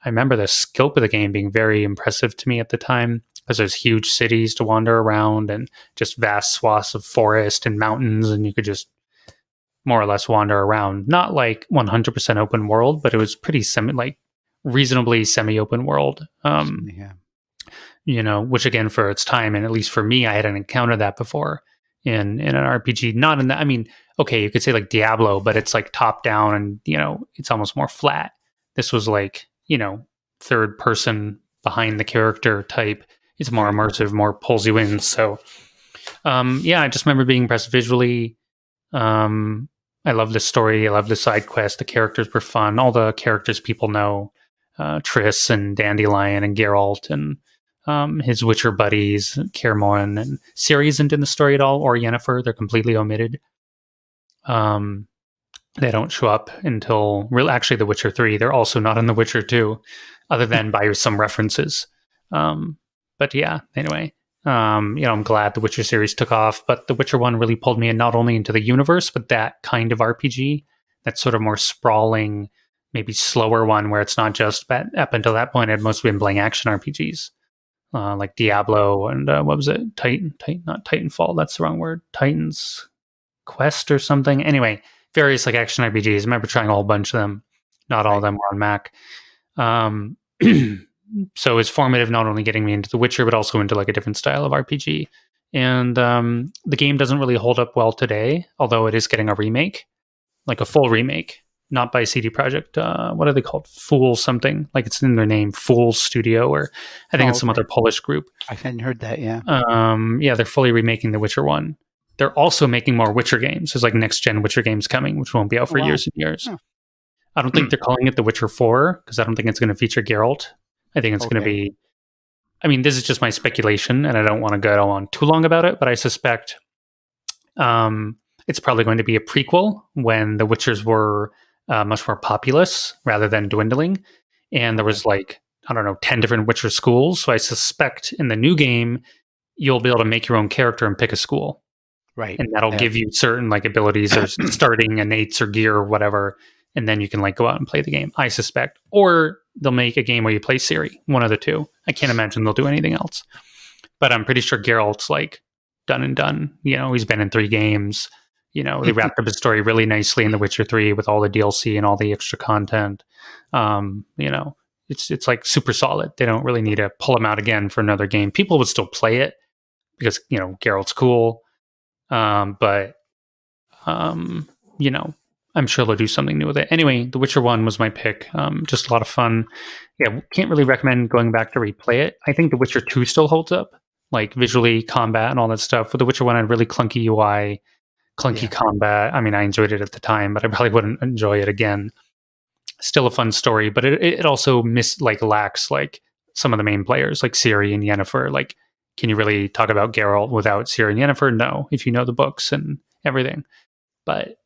remember the scope of the game being very impressive to me at the time because there's huge cities to wander around and just vast swaths of forest and mountains. And you could just more or less wander around. Not like 100% open world, but it was pretty reasonably semi open world. Yeah. Which again for its time and at least for me, I hadn't encountered that before in an RPG. Not in that. I mean, okay, you could say like Diablo, but it's like top down and it's almost more flat. This was like third person behind the character type. It's more Right. immersive, more pulls you in. So yeah, I just remember being impressed visually. Um, I love the story. I love the side quest. The characters were fun. All the characters people know, Triss and Dandelion and Geralt and his Witcher buddies, Caermorn and Ciri isn't in the story at all, or Yennefer. They're completely omitted. Um, they don't show up until actually The Witcher 3. They're also not in The Witcher 2, other than by some references. Um, but yeah, anyway, I'm glad the Witcher series took off, but the Witcher 1 really pulled me in not only into the universe, but that kind of RPG, that sort of more sprawling, maybe slower one where it's not just up until that point, I'd mostly been playing action RPGs. Like Right. Diablo and what was it? Titan, not Titanfall. That's the wrong word. Titan's Quest or something. Anyway, various like action RPGs. I remember trying a whole bunch of them. Not all of Right. them were on Mac. Um, so it's formative, not only getting me into The Witcher, but also into like a different style of RPG. And the game doesn't really hold up well today, although it is getting a remake, like a full remake, not by CD Projekt. What are they called? Fool something. Like it's in their name, Fool Studio, or I think Oh, it's some okay. other Polish group. I hadn't heard that. Yeah. Yeah, they're fully remaking The Witcher 1. They're also making more Witcher games. There's like next gen Witcher games coming, which won't be out Oh, for wow. years and years. Huh. I don't think they're calling it The Witcher 4 because I don't think it's going to feature Geralt. I think it's going to Okay. be. I mean, this is just my speculation, and I don't want to go on too long about it, but I suspect it's probably going to be a prequel when the Witchers were much more populous rather than dwindling. And there Okay. was like, I don't know, 10 different Witcher schools. So I suspect in the new game, you'll be able to make your own character and pick a school. Right. And that'll Yeah. give you certain like abilities or starting innates or gear or whatever. And then you can like go out and play the game, I suspect. Or they'll make a game where you play Ciri, one of the two. I can't imagine they'll do anything else. But I'm pretty sure Geralt's like done and done. He's been in 3 games. They wrapped up his story really nicely in The Witcher 3 with all the DLC and all the extra content. Um, you know, it's like super solid. They don't really need to pull him out again for another game. People would still play it because Geralt's cool. But um, you know, I'm sure they'll do something new with it. Anyway, The Witcher 1 was my pick. Just a lot of fun. Yeah, can't really recommend going back to replay it. I think The Witcher 2 still holds up, like visually, combat, and all that stuff. With The Witcher 1 had really clunky UI, clunky Yeah. combat. I mean, I enjoyed it at the time, but I probably wouldn't enjoy it again. Still a fun story, but it also lacks like some of the main players like Ciri and Yennefer. Like, can you really talk about Geralt without Ciri and Yennefer? No, if you know the books and everything. But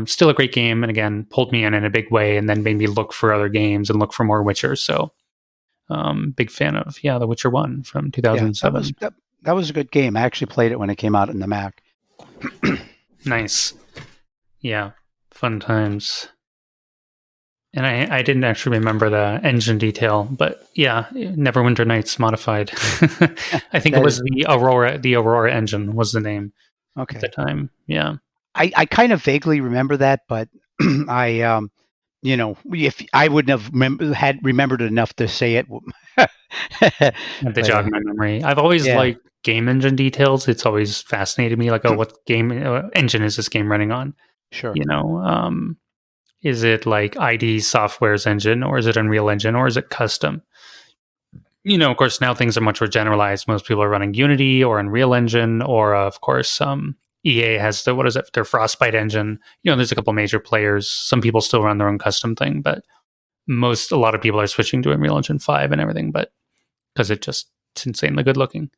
still a great game, and again, pulled me in a big way, and then made me look for other games and look for more Witcher. So, big fan of The Witcher 1 from Yeah, that was 2007. that was a good game. I actually played it when it came out in the Mac. Nice, yeah, fun times. And I didn't actually remember the engine detail, but yeah, Neverwinter Nights modified. I think it That was is the Aurora. The Aurora engine was the name at the okay. time. Yeah, I kind of vaguely remember that, but I if I wouldn't have had remembered enough to say it. had to But jog my memory. I've always yeah, liked game engine details. It's always fascinated me. Like, oh, what game engine is this game running on? sure. You know, is it like ID Software's engine, or is it Unreal Engine, or is it custom? Of course, now things are much more generalized. Most people are running Unity or Unreal Engine, or of course, EA has what is it? Their Frostbite engine. There's a couple major players. Some people still run their own custom thing, but a lot of people are switching to Unreal Engine 5 and everything, but because it's insanely good looking.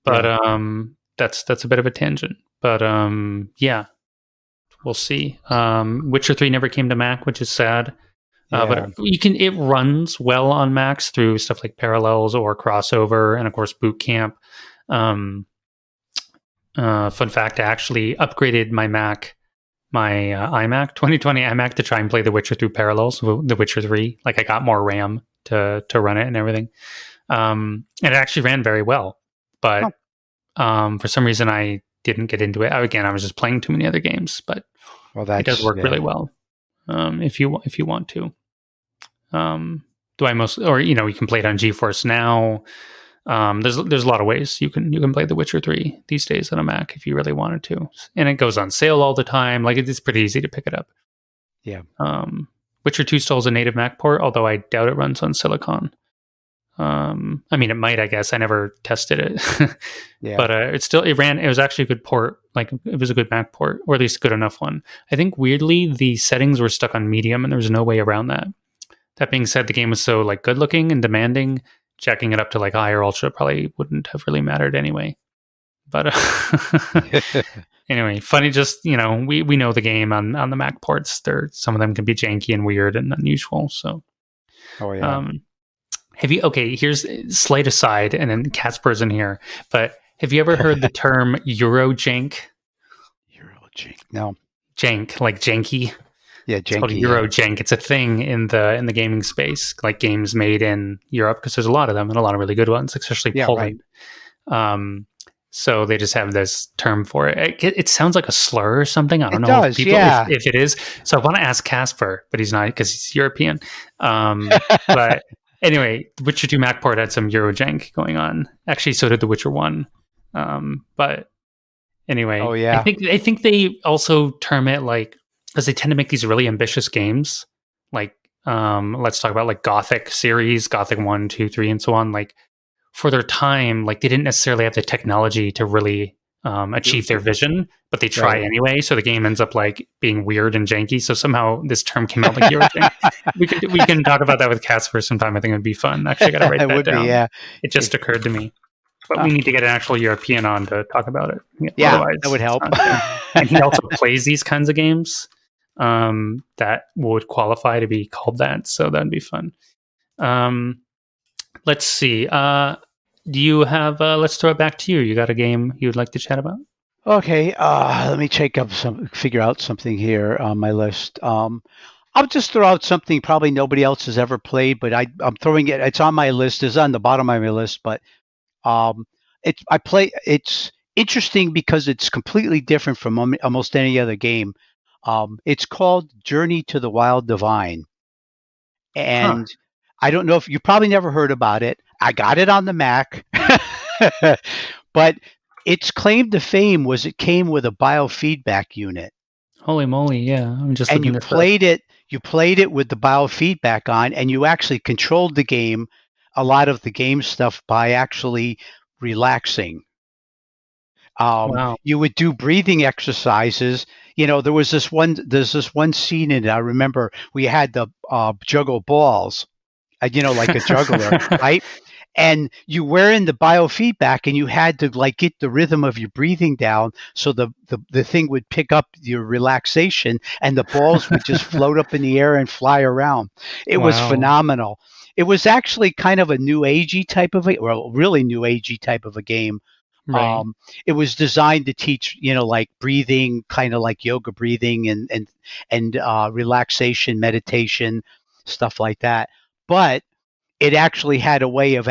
But Yeah, that's a bit of a tangent. But yeah, we'll see. Witcher 3 never came to Mac, which is sad. yeah, But it runs well on Macs through stuff like Parallels or Crossover, and of course Boot Camp. Um, Fun fact: I actually upgraded my iMac 2020 iMac to try and play The Witcher through Parallels, The Witcher 3. Like, I got more RAM to run it and everything, and it actually ran very well. oh, But for some reason, I didn't get into it. Again, I was just playing too many other games, but well, it does that's work really yeah, well if you want to. Do I most or you can play it on GeForce Now. There's a lot of ways you can play The Witcher 3 these days on a Mac if you really wanted to, and it goes on sale all the time. Like, it's pretty easy to pick it up. yeah, Witcher 2 still has a native Mac port, although I doubt it runs on Silicon. I mean, it might. I guess I never tested it, yeah. but it ran. It was actually a good port. Like, it was a good Mac port, or at least good enough one. I think weirdly the settings were stuck on medium, and there was no way around that. That being said, the game was so like good looking and demanding. Checking it up to like high or ultra probably wouldn't have really mattered anyway. But anyway, funny. Just we know the game on the Mac ports. Some of them can be janky and weird and unusual. So Oh yeah, um, have you? Okay, here's slight aside, and then Casper's in here. But have you ever heard the term Eurojank? Eurojink. No, Jank, like janky. yeah, It's called janky. Yeah, Eurojank. It's a thing in the gaming space, like games made in Europe, because there's a lot of them and a lot of really good ones, especially yeah, right. Poland. Um, so they just have this term for it. It sounds like a slur or something. I don't It know if does. Yeah. if it is. So I want to ask Casper, but he's not because he's European. But anyway, Witcher 2 Macport had some Eurojank going on. Actually, so did The Witcher 1. But Oh anyway, I yeah. think they also term it like, because they tend to make these really ambitious games. Like, let's talk about like Gothic series, Gothic 1, 2, 3, and so on. Like, for their time, like, they didn't necessarily have the technology to really achieve their vision, but they try Right. anyway. So the game ends up like being weird and janky. So somehow this term came out like Eurojank. We can talk about that with Casper sometime. I think it would be fun. Actually, I got to write It that would be. down. Yeah. It just occurred to me. But Huh. we need to get an actual European on to talk about it. Yeah, Otherwise, that would it's help. not good. And he also plays these kinds of games that would qualify to be called that. So that'd be fun. Um, let's see. Do you have? Let's throw it back to you. You got a game you would like to chat about? Okay, let me figure out something here on my list. I'll just throw out something probably nobody else has ever played, but I'm throwing it. It's on my list. It's on the bottom of my list, but um, It's interesting because it's completely different from almost any other game. It's called Journey to the Wild Divine, Huh. and I don't know if you probably never heard about it. I got it on the Mac, but its claim to fame was it came with a biofeedback unit, Holy moly! Yeah, I'm just and looking this up. you played it with the biofeedback on, and you actually controlled the game, a lot of the game stuff by actually relaxing. Wow. You would do breathing exercises. There's this one scene in it. I remember we had to juggle balls, like a juggler, right? and you were in the biofeedback, and you had to like get the rhythm of your breathing down so the thing would pick up your relaxation, and the balls would just float up in the air and fly around. It was Wow. phenomenal. It was actually kind of a new agey type of a, well, really new agey type of a game. Right. um, it was designed to teach, like breathing, kind of like yoga breathing, and relaxation, meditation, stuff like that. But it actually had a way of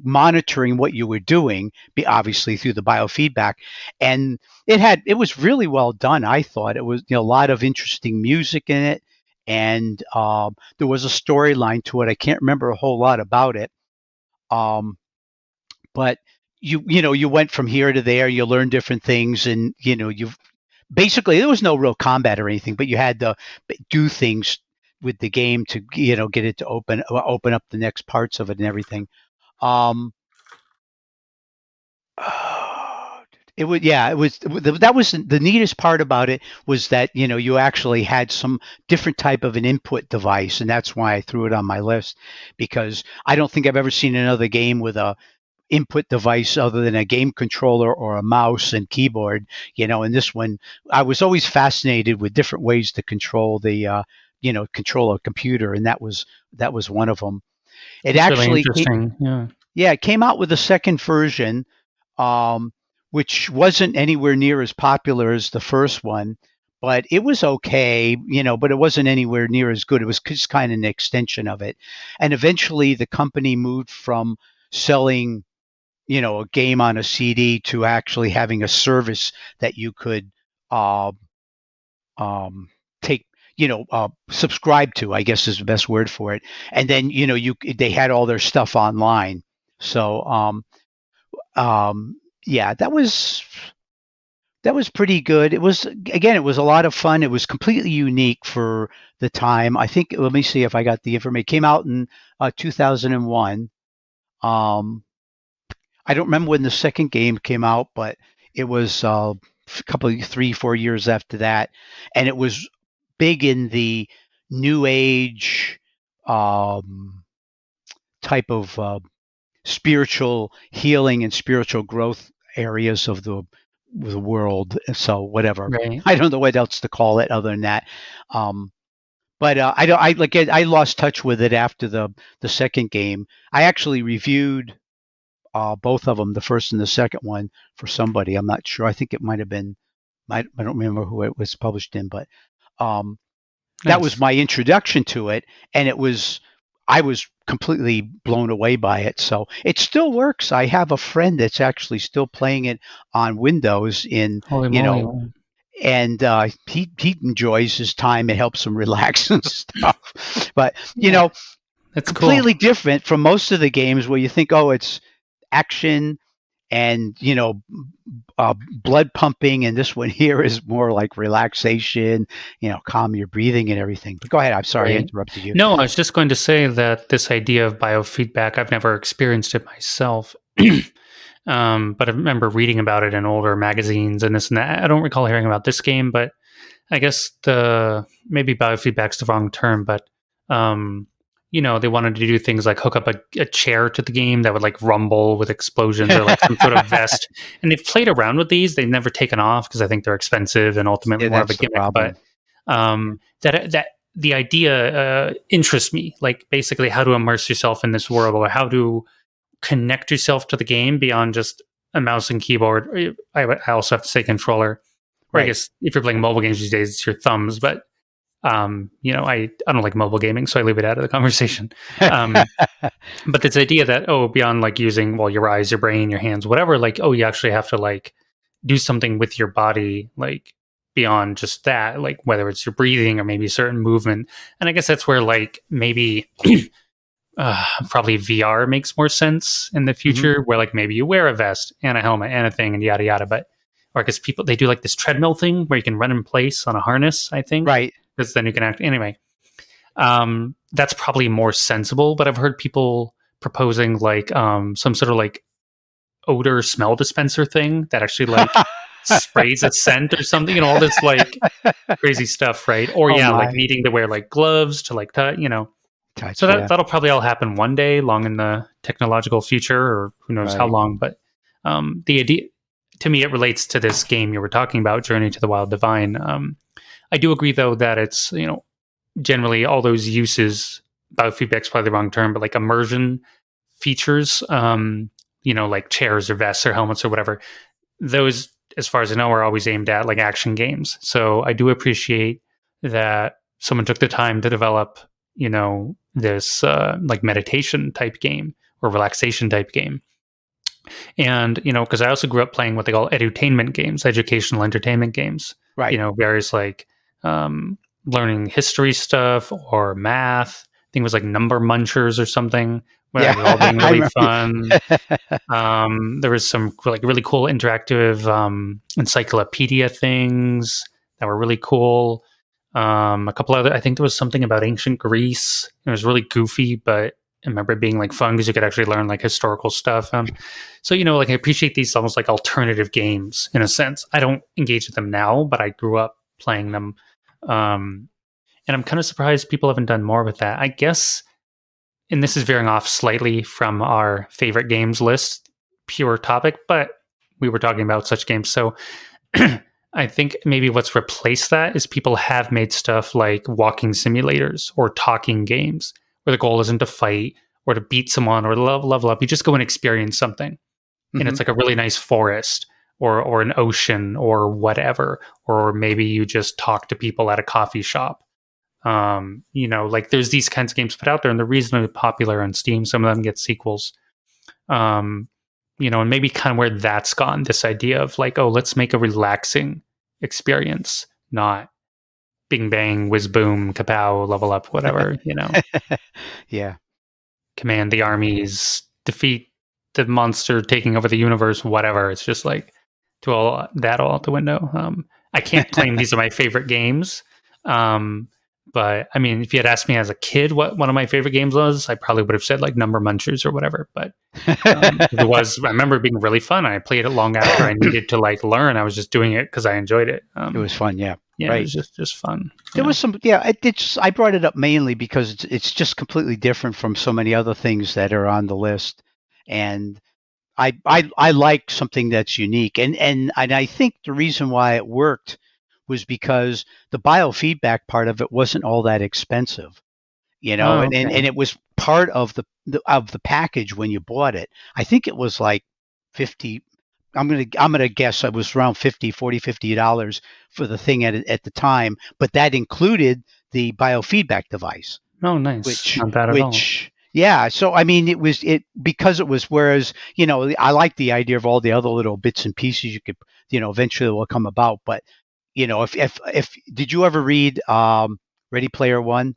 monitoring what you were doing, obviously through the biofeedback, and it was really well done. I thought it was, a lot of interesting music in it, and there was a storyline to it. I can't remember a whole lot about it, um, but you went from here to there. You learned different things, and you basically there was no real combat or anything, but you had to do things with the game to get it to open up the next parts of it and everything. Um, it was, yeah, it was, that was the neatest part about it, was that you actually had some different type of an input device, and that's why I threw it on my list, because I don't think I've ever seen another game with a input device other than a game controller or a mouse and keyboard. And this one, I was always fascinated with different ways to control control a computer, and that was one of them. It That's really actually interesting. Yeah. Yeah, it came out with a second version, um, which wasn't anywhere near as popular as the first one, but it was okay, but it wasn't anywhere near as good. It was just kind of an extension of it. And eventually the company moved from selling, a game on a CD to actually having a service that you could uh, take, subscribe to, I guess is the best word for it. And then, they had all their stuff online. So, yeah, that was pretty good. It was, again, it was a lot of fun. It was completely unique for the time. I think, let me see if I got the information. It came out in 2001. Um, I don't remember when the second game came out, but it was a couple of 3, 4 years after that, and it was big in the new age um, type of spiritual healing and spiritual growth areas of the world. So whatever, Right. I don't know what else to call it other than that. Um, but I don't. I like. I lost touch with it after the second game. I actually reviewed both of them, the first and the second one, for somebody. I'm not sure. I think it might have been. I don't remember who it was published in, but um, that was Nice. my introduction to it, and I was completely blown away by it. So it still works. I have a friend that's actually still playing it on Windows Holy you moly. know, Wow. and he enjoys his time. It helps him relax and stuff. But Yeah. That's cool. completely different from most of the games where you think, oh, it's action and blood pumping, and this one here is more like relaxation, calm your breathing and everything. But go ahead. I'm sorry I Right. interrupted you. No, I was just going to say that this idea of biofeedback, I've never experienced it myself. But I remember reading about it in older magazines and this and that. I don't recall hearing about this game, but I guess the maybe biofeedback's the wrong term, but um, they wanted to do things like hook up a chair to the game that would like rumble with explosions or like some sort of Yeah, vest. And they've played around with these. They've never taken off because I think they're expensive and ultimately more of a that's the gimmick. But problem. that the idea interests me. Like basically how to immerse yourself in this world or how to connect yourself to the game beyond just a mouse and keyboard. I also have to say controller, or I Right. guess if you're playing mobile games these days, it's your thumbs. But I don't like mobile gaming, so I leave it out of the conversation. Um, but this idea that beyond like using your eyes, your brain, your hands, whatever, like you actually have to like do something with your body, like beyond just that, like whether it's your breathing or maybe certain movement. And I guess that's where like maybe probably VR makes more sense in the Mhm. future, where like maybe you wear a vest and a helmet and a thing and yada yada. But or I guess people they do like this treadmill thing where you can run in place on a harness. I think Right. because then you can act anyway. That's probably more sensible. But I've heard people proposing like some sort of like odor smell dispenser thing that actually like sprays a scent or something, and all this like crazy stuff, right? Or Oh yeah, like my. needing to wear like gloves to like So touch. that Yeah. that'll probably all happen one day, long in the technological future, or who knows how Right. long. But the idea, to me, it relates to this game you were talking about, Journey to the Wild Divine. I do agree, though, that it's generally all those uses. Biofeedback's probably the wrong term, but like immersion features, like chairs or vests or helmets or whatever. Those, as far as I know, are always aimed at like action games. So I do appreciate that someone took the time to develop, this like meditation type game or relaxation type game. And, because I also grew up playing what they call edutainment games, educational entertainment games, Right. various like learning history stuff or math. I think it was like number munchers or something, where Yeah. it was all being I really remember. fun. There was some like really cool interactive encyclopedia things that were really cool. A couple other, I think there was something about ancient Greece. It was really goofy, but I remember it being like fun because you could actually learn like historical stuff. So like I appreciate these almost like alternative games in a sense. I don't engage with them now, but I grew up playing them, and I'm kind of surprised people haven't done more with that. I guess, and this is veering off slightly from our favorite games list, pure topic, but we were talking about such games. So I think maybe what's replaced that is people have made stuff like walking simulators or talking games where the goal isn't to fight or to beat someone or level up. You just go and experience something. And Hmm. it's like a really nice forest or an ocean or whatever. Or maybe you just talk to people at a coffee shop. Like there's these kinds of games put out there and they're reasonably popular on Steam. Some of them get sequels. Um, and maybe kind of where that's gone, this idea of like, oh, let's make a relaxing experience, not bing bang, whiz boom, kapow, level up, whatever, Yeah. command the armies, defeat the monster taking over the universe, whatever. It's just like to all that all out the window. I can't claim these are my favorite games. But I mean, if you had asked me as a kid what one of my favorite games was, I probably would have said like Number Munchers or whatever. But it was, I remember it being really fun. I played it long after I needed to like learn. I was just doing it because I enjoyed it. It was fun. Yeah. Yeah, it Right. was just fun. There was some, yeah. I brought it up mainly because it's just completely different from so many other things that are on the list, and I like something that's unique, and I think the reason why it worked was because the biofeedback part of it wasn't all that expensive, Oh, and okay. it was part of the package when you bought it. I think it was like 50. I'm gonna guess it was around 50, $40, $50 for the thing at the time, but that included the biofeedback device, Oh, nice. which Not bad at all. which yeah. So I mean, it because it was, whereas I like the idea of all the other little bits and pieces you could, eventually will come about. But if did you ever read Ready Player One?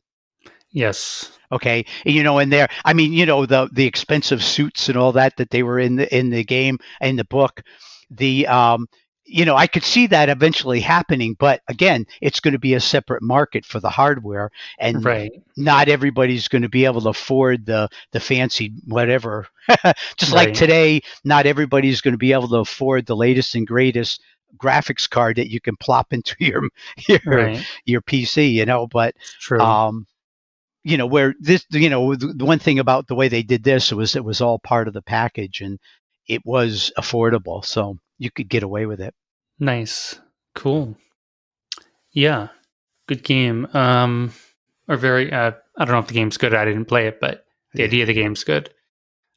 Yes. Okay, and there, I mean, the expensive suits and all that they were in the game, in the book, the I could see that eventually happening, but again, it's going to be a separate market for the hardware, and Right. not everybody's going to be able to afford the fancy whatever. Just like Right. today, not everybody's going to be able to afford the latest and greatest graphics card that you can plop into your Right. your PC, but It's true. um where this, the one thing about the way they did this was it was all part of the package, and it was affordable, so you could get away with it. Nice. Cool. Yeah. Good game. Or very I don't know if the game's good. I didn't play it, but the Yeah. idea of the game's good.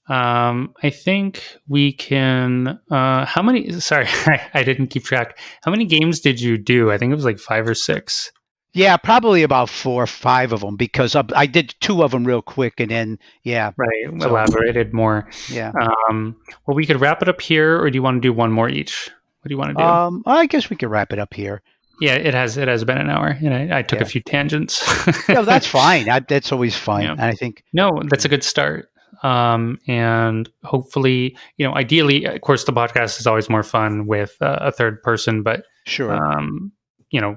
I think we can how many sorry, I didn't keep track. How many games did you do? I think it was like 5 or 6. Yeah, probably about 4 or 5 of them, because I did two of them real quick, and then yeah. Right. So Elaborated more. yeah. Well, we could wrap it up here, or do you want to do one more each? What do you want to do? I guess we could wrap it up here. Yeah, it has been an hour, and I took a Yeah. few tangents. Yeah, that's fine. That's always fun, Yeah. and I think. No, that's a good start. And hopefully, ideally, of course, the podcast is always more fun with a third person, but, Sure. um,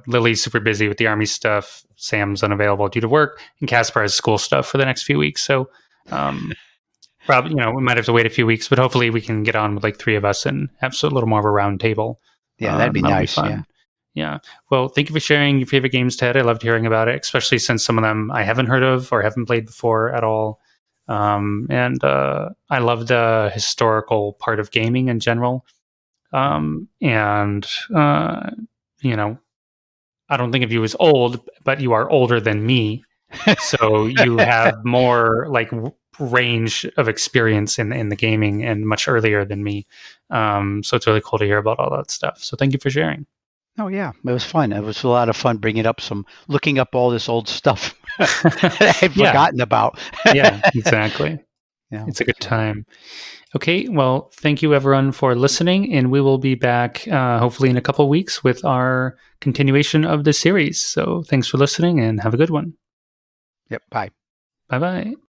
Lily's super busy with the army stuff. Sam's unavailable due to work, and Casper has school stuff for the next few weeks. So, um, probably, we might have to wait a few weeks, but hopefully we can get on with like three of us and have a little more of a round table. Yeah, that'd be That'll be nice. Yeah. fun. Yeah. Well, thank you for sharing your favorite games, Ted. I loved hearing about it, especially since some of them I haven't heard of or haven't played before at all. And I love the historical part of gaming in general. And, uh, you know, I don't think of you as old, but you are older than me. So you have more like range of experience in the gaming and much earlier than me. So it's really cool to hear about all that stuff. So thank you for sharing. Oh yeah, it was fun. It was a lot of fun bringing up looking up all this old stuff that I'd Yeah, forgotten about. yeah, exactly. Yeah. It's a good So, time. Okay, well, thank you everyone for listening, and we will be back hopefully in a couple of weeks with our continuation of the series. So thanks for listening and have a good one. yep. Bye. Bye bye.